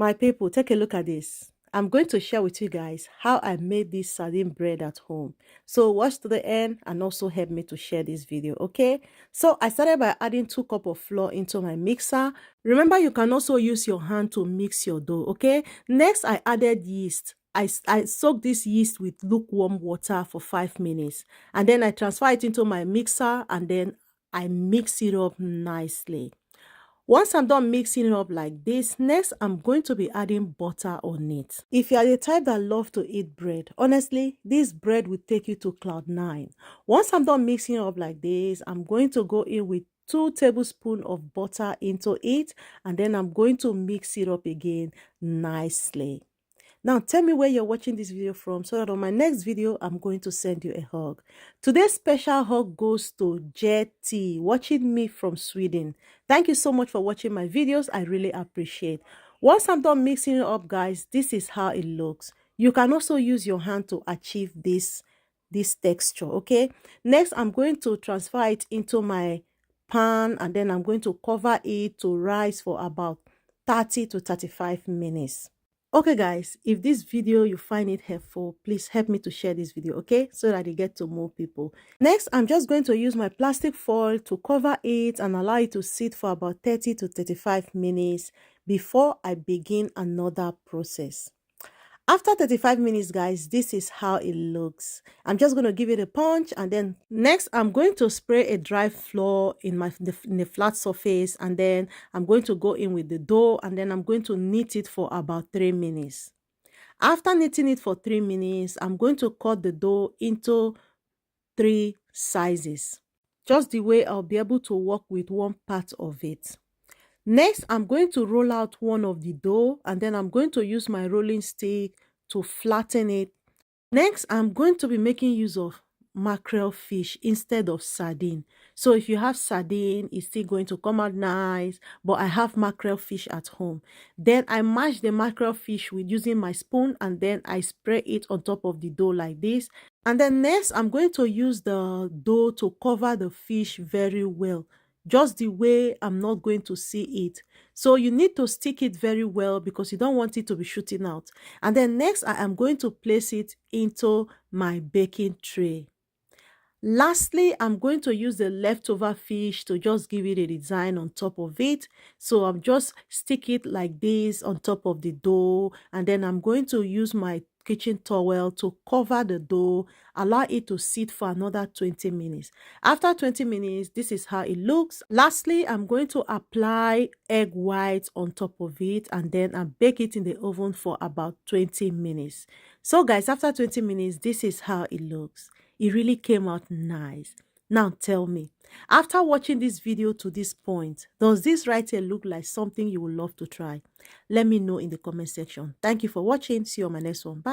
My people, take a look at this. I'm going to share with you guys how I made this sardine bread at home. So watch to the end and also help me to share this video, okay? So I started by adding 2 cups of flour into my mixer. Remember, you can also use your hand to mix your dough, okay? Next, I added yeast. I soaked this yeast with lukewarm water for 5 minutes. And then I transfer it into my mixer and then I mix it up nicely. Once I'm done mixing it up like this, next I'm going to be adding butter on it. If you are the type that love to eat bread, honestly, this bread will take you to cloud 9. Once I'm done mixing it up like this, I'm going to go in with 2 tablespoons of butter into it, and then I'm going to mix it up again nicely. Now, tell me where you're watching this video from so that on my next video, I'm going to send you a hug. Today's special hug goes to Jetty, watching me from Sweden. Thank you so much for watching my videos. I really appreciate. Once I'm done mixing it up, guys, this is how it looks. You can also use your hand to achieve this texture, okay? Next, I'm going to transfer it into my pan and then I'm going to cover it to rise for about 30 to 35 minutes. Okay guys, if this video you find it helpful, please help me to share this video, okay, so that it get to more people. Next, I'm just going to use my plastic foil to cover it and allow it to sit for about 30 to 35 minutes before I begin another process. After 35 minutes, guys, this is how it looks. I'm just going to give it a punch, and then next I'm going to spray a dry flour in the flat surface, and then I'm going to go in with the dough, and then I'm going to knead it for about 3 minutes. After kneading it for 3 minutes, I'm going to cut the dough into 3 sizes, just the way I'll be able to work with one part of it. Next, I'm going to roll out one of the dough and then I'm going to use my rolling stick to flatten it. Next, I'm going to be making use of mackerel fish instead of sardine. So if you have sardine, it's still going to come out nice, but I have mackerel fish at home. Then I mash the mackerel fish with using my spoon and then I spray it on top of the dough like this. And then next, I'm going to use the dough to cover the fish very well, just the way I'm not going to see it. So you need to stick it very well because you don't want it to be shooting out. And then next, I am going to place it into my baking tray. Lastly, I'm going to use the leftover fish to just give it a design on top of it. So I'm just stick it like this on top of the dough, and then I'm going to use my kitchen towel to cover the dough, allow it to sit for another 20 minutes. After 20 minutes, this is how it looks. Lastly, I'm going to apply egg whites on top of it, and then I bake it in the oven for about 20 minutes. So guys, after 20 minutes, this is how it looks. It really came out nice. Now tell me, after watching this video to this point, does this right here look like something you would love to try? Let me know in the comment section. Thank you for watching. See you on my next one. Bye.